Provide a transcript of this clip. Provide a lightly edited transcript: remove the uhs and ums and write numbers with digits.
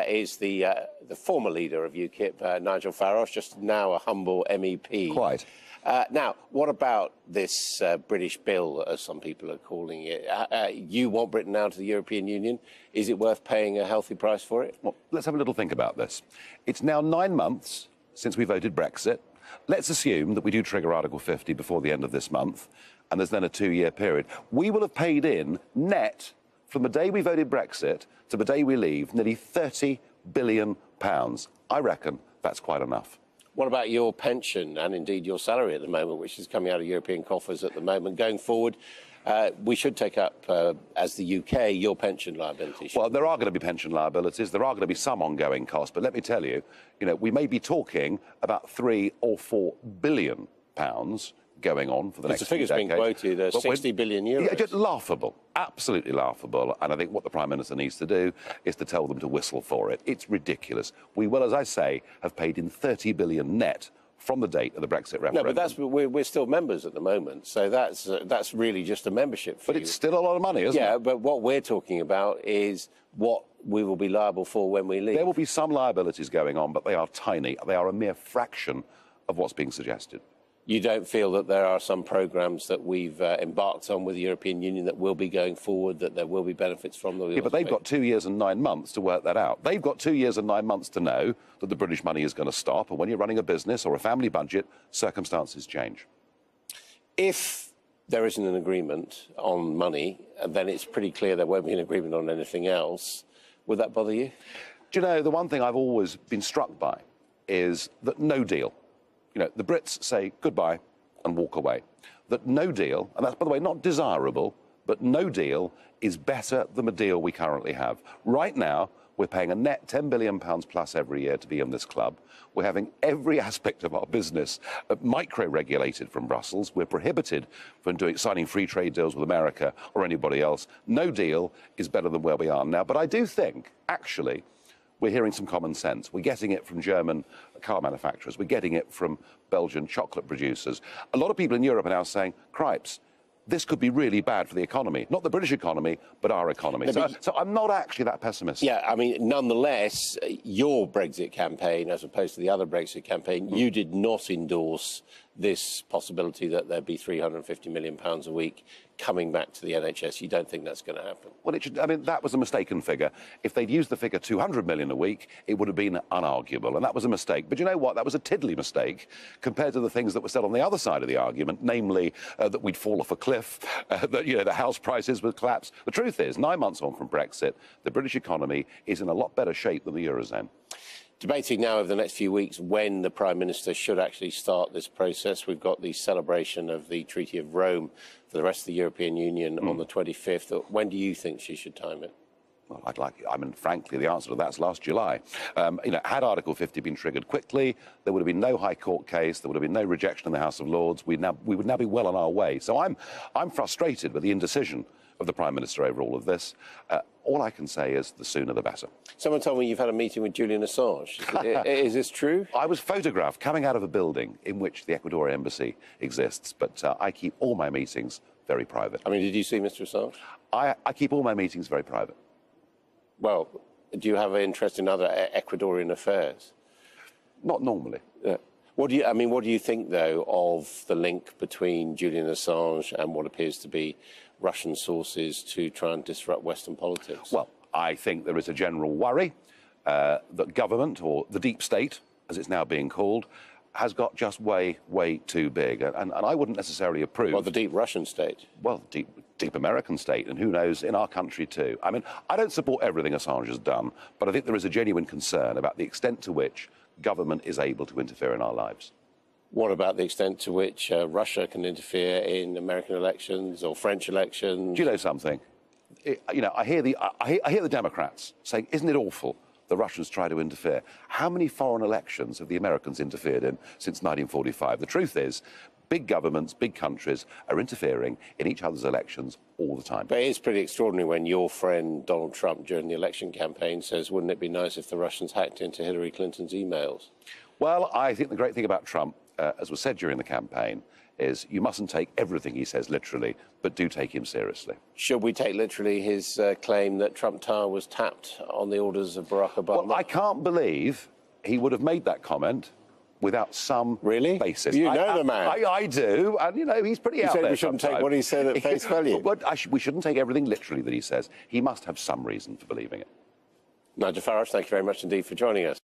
is the former leader of UKIP, Nigel Farage, just now a humble MEP. Quite. Now, what about this British bill, as some people are calling it? You want Britain out of the European Union. Is it worth paying a healthy price for it? Well, let's have a little think about this. It's now 9 months since we voted Brexit. Let's assume that we do trigger Article 50 before the end of this month, and there's then a 2-year period. We will have paid in net, from the day we voted Brexit to the day we leave, nearly £30 billion. I reckon that's quite enough. What about your pension and indeed your salary at the moment, which is coming out of European coffers at the moment? Going forward, we should take up, as the UK, your pension liabilities. Well, there are going to be pension liabilities. There are going to be some ongoing costs. But let me tell you, we may be talking about £3 or £4 billion going on for the next few decades. The figure's been quoted, 60 billion euros. Yeah, just laughable, absolutely laughable. And I think what the Prime Minister needs to do is to tell them to whistle for it. It's ridiculous. We will, as I say, have paid in 30 billion net from the date of the Brexit referendum. No, but we're still members at the moment, so that's really just a membership fee. But it's still a lot of money, isn't it? Yeah, but what we're talking about is what we will be liable for when we leave. There will be some liabilities going on, but they are tiny. They are a mere fraction of what's being suggested. You don't feel that there are some programmes that we've embarked on with the European Union that will be going forward, that there will be benefits from them? Yeah, but they've got 2 years and 9 months to work that out. They've got 2 years and 9 months to know that the British money is going to stop, and when you're running a business or a family budget, circumstances change. If there isn't an agreement on money, then it's pretty clear there won't be an agreement on anything else. Would that bother you? Do you know, the one thing I've always been struck by is that no deal. The Brits say goodbye and walk away. That no deal, and that's, by the way, not desirable, but no deal is better than the deal we currently have. Right now, we're paying a net £10 billion plus every year to be in this club. We're having every aspect of our business micro-regulated from Brussels. We're prohibited from signing free trade deals with America or anybody else. No deal is better than where we are now. But I do think, actually, we're hearing some common sense. We're getting it from German car manufacturers. We're getting it from Belgian chocolate producers. A lot of people in Europe are now saying, cripes, this could be really bad for the economy. Not the British economy, but our economy. No, so I'm not actually that pessimistic. Yeah, I mean, nonetheless, your Brexit campaign, as opposed to the other Brexit campaign, you did not endorse this possibility that there'd be £350 million a week coming back to the NHS. You don't think that's going to happen? Well, that was a mistaken figure. If they'd used the figure 200 million a week, it would have been unarguable, and that was a mistake. But you know what? That was a tiddly mistake compared to the things that were said on the other side of the argument, namely that we'd fall off a cliff, that the house prices would collapse. The truth is, 9 months on from Brexit, the British economy is in a lot better shape than the Eurozone. Debating now over the next few weeks when the Prime Minister should actually start this process. We've got the celebration of the Treaty of Rome for the rest of the European Union on the 25th. When do you think she should time it? Well, frankly, the answer to that's last July. Had Article 50 been triggered quickly, there would have been no High Court case, there would have been no rejection in the House of Lords. We would now be well on our way. So I'm frustrated with the indecision of the Prime Minister over all of this. All I can say is the sooner the better. Someone told me you've had a meeting with Julian Assange. Is this true? I was photographed coming out of a building in which the Ecuadorian embassy exists, but I keep all my meetings very private. I mean, did you see Mr. Assange? I keep all my meetings very private. Well, do you have an interest in other Ecuadorian affairs? Not normally. What do you think, though, of the link between Julian Assange and what appears to be Russian sources to try and disrupt Western politics? Well, I think there is a general worry that government, or the deep state, as it's now being called, has got just way, way too big. And I wouldn't necessarily approve... Well, the deep Russian state. Well, deep American state, and who knows, in our country too. I mean, I don't support everything Assange has done, but I think there is a genuine concern about the extent to which government is able to interfere in our lives. What about the extent to which Russia can interfere in American elections or French elections? Do you know something? I hear the Democrats saying, isn't it awful the Russians try to interfere? How many foreign elections have the Americans interfered in since 1945? The truth is, big governments, big countries are interfering in each other's elections all the time. But it is pretty extraordinary when your friend Donald Trump during the election campaign says, wouldn't it be nice if the Russians hacked into Hillary Clinton's emails? Well, I think the great thing about Trump, as was said during the campaign, is you mustn't take everything he says literally, but do take him seriously. Should we take literally his claim that Trump Tower was tapped on the orders of Barack Obama? Well, I can't believe he would have made that comment without some basis. You know the man. I do, and, you know, he's pretty out there. You said we shouldn't take what he said at face value. We shouldn't take everything literally that he says. He must have some reason for believing it. Nigel Farage, thank you very much indeed for joining us.